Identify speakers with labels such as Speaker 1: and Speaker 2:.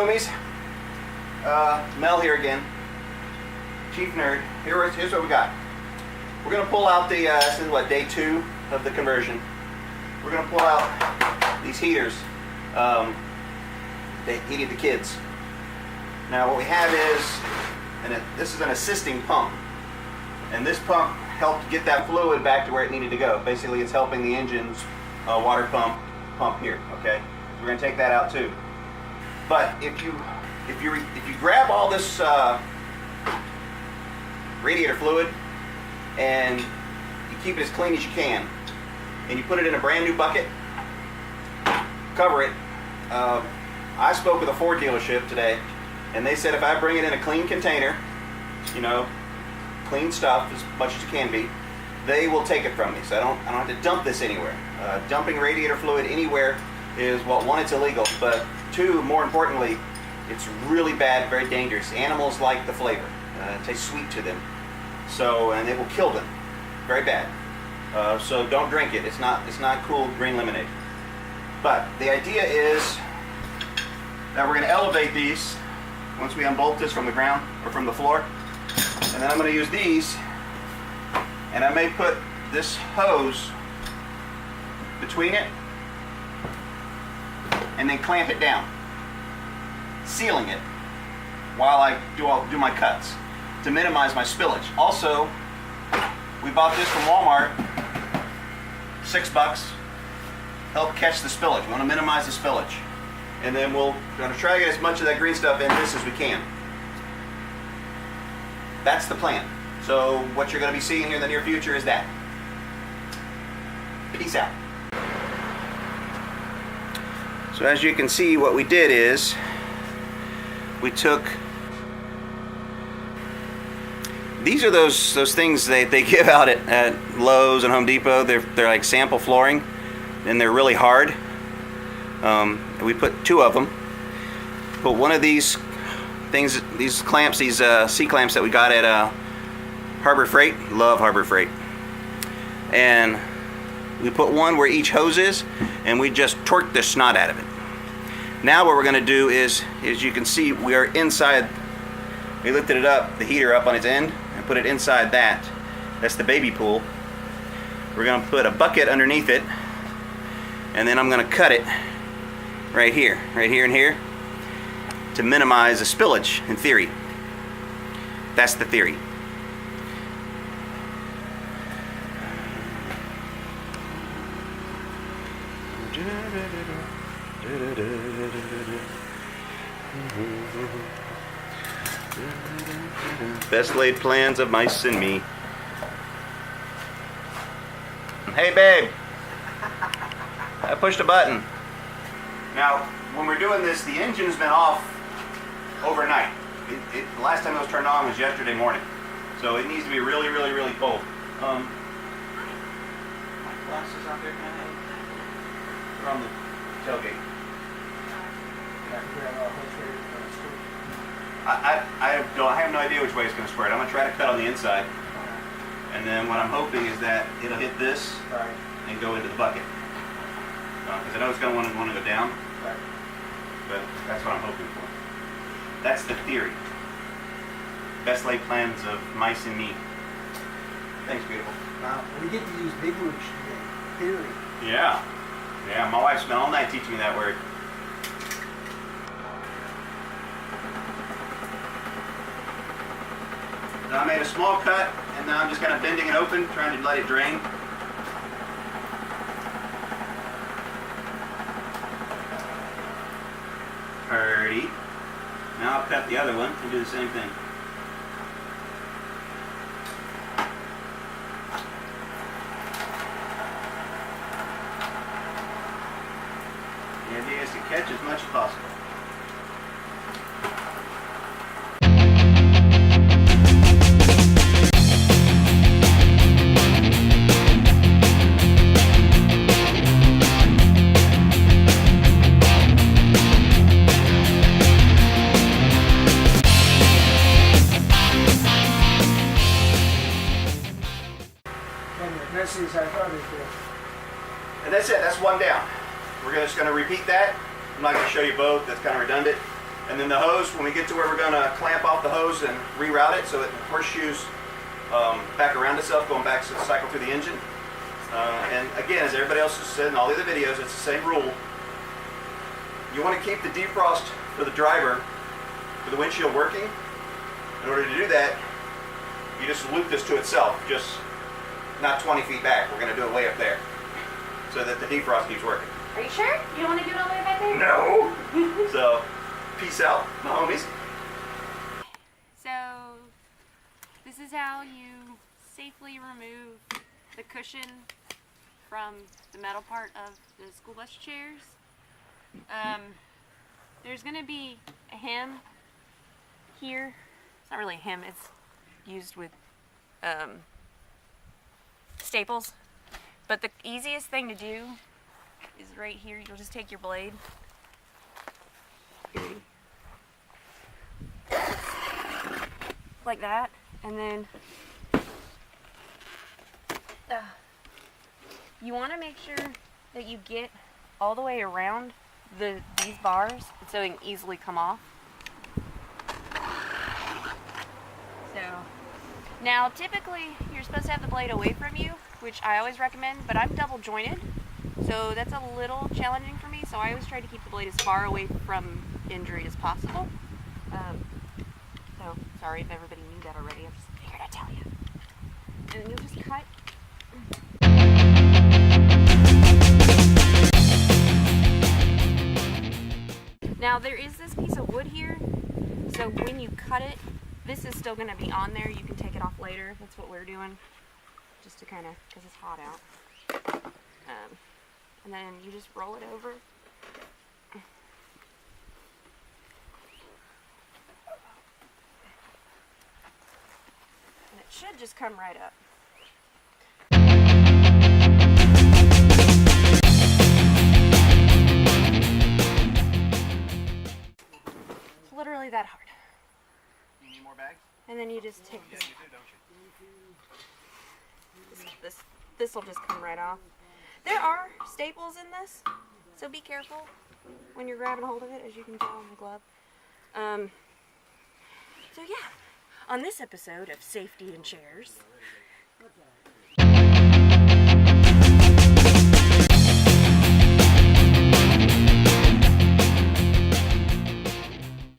Speaker 1: homies. Mel here again. Chief Nerd. Here's what we got. We're going to pull out the, this is what, day 2 of the conversion. We're going to pull out these heaters. They heated the kids. Now what we have is, this is an assisting pump. And this pump helped get that fluid back to where it needed to go. Basically it's helping the engine's water pump here, okay? So we're going to take that out too. But if you grab all this radiator fluid and you keep it as clean as you can, and you put it in a brand new bucket, cover it. I spoke with a Ford dealership today, and they said if I bring it in a clean container, you know, clean stuff as much as you can be, they will take it from me. So I don't have to dump this anywhere. Dumping radiator fluid anywhere is, well, 1, it's illegal, but 2, more importantly, it's really bad, very dangerous. Animals like the flavor. It tastes sweet to them. So, and it will kill them. Very bad. So don't drink it. It's not cool green lemonade. But the idea is that we're going to elevate these once we unbolt this from the ground or from the floor. And then I'm going to use these, and I may put this hose between it and then clamp it down, sealing it while I do my cuts to minimize my spillage. Also, we bought this from Walmart, $6. Help catch the spillage. We want to minimize the spillage. And then we're going to try to get as much of that green stuff in this as we can. That's the plan. So what you're going to be seeing here in the near future is that. Peace out. So as you can see, what we did is we took, these are those things they give out at Lowe's and Home Depot. They're like sample flooring, and they're really hard. We put 2 of them. Put one of these things, these clamps, these C-clamps that we got at Harbor Freight. Love Harbor Freight. And we put one where each hose is, and we just torque the snot out of it. Now what we're going to do is, as you can see, we are inside. We lifted it up, the heater up on its end, and put it inside that. That's the baby pool. We're going to put a bucket underneath it, and then I'm going to cut it right here, and here, to minimize the spillage, in theory. That's the theory. Best laid plans of mice and me. Hey babe, I pushed a button. Now, when we're doing this, the engine's been off overnight. The last time it was turned on was yesterday morning. So it needs to be really, really, really cold. My glasses out there, can I have? They're on the tailgate. I have no idea which way it's going to squirt. I'm going to try to cut on the inside. And then what I'm hoping is that it'll hit this and go into the bucket. Because I know it's going to want to go down. But that's what I'm hoping for. That's the theory. Best laid plans of mice and me. Thanks, beautiful.
Speaker 2: Wow, we get to use big words today. Theory.
Speaker 1: Yeah. Yeah, my wife spent all night teaching me that word. Now I made a small cut, and now I'm just kind of bending it open, trying to let it drain. Alrighty. Now I'll cut the other one and do the same thing. The idea is to catch as much as possible. And that's it, that's one down. We're just going to repeat that. I'm not going to show you both, that's kind of redundant. And then the hose, when we get to where we're going to clamp off the hose and reroute it so that the horseshoes back around itself, going back to the cycle through the engine. And again, as everybody else has said in all the other videos, it's the same rule. You want to keep the defrost for the driver, for the windshield working. In order to do that, you just loop this to itself, just not 20 feet back. We're going to do it way up there so that the defrost keeps working.
Speaker 3: Are you sure? You don't want to do it all the way back there?
Speaker 1: No! So, peace out, my homies.
Speaker 3: So, this is how you safely remove the cushion from the metal part of the school bus chairs. There's going to be a hem here. It's not really a hem, it's used with staples. But the easiest thing to do is right here. You'll just take your blade. Like that, and then you want to make sure that you get all the way around these bars so they can easily come off. So now typically you're supposed to have the blade away from you, which I always recommend, but I'm double jointed, so that's a little challenging for me, so I always try to keep the blade as far away from injury as possible. So sorry if everybody knew that already, I just figured I'd tell you. And then you'll just cut. Now there is this piece of wood here, so when you cut it, this is still going to be on there. You can take it off later. That's what we're doing, just to kind of, because it's hot out. And then you just roll it over. And it should just come right up. It's literally that hard.
Speaker 1: You need more bags?
Speaker 3: And then you just take this.
Speaker 1: You do, don't you?
Speaker 3: This will just come right off. There are staples in this, so be careful when you're grabbing hold of it, as you can tell in the glove. So yeah, on this episode of Safety in Chairs,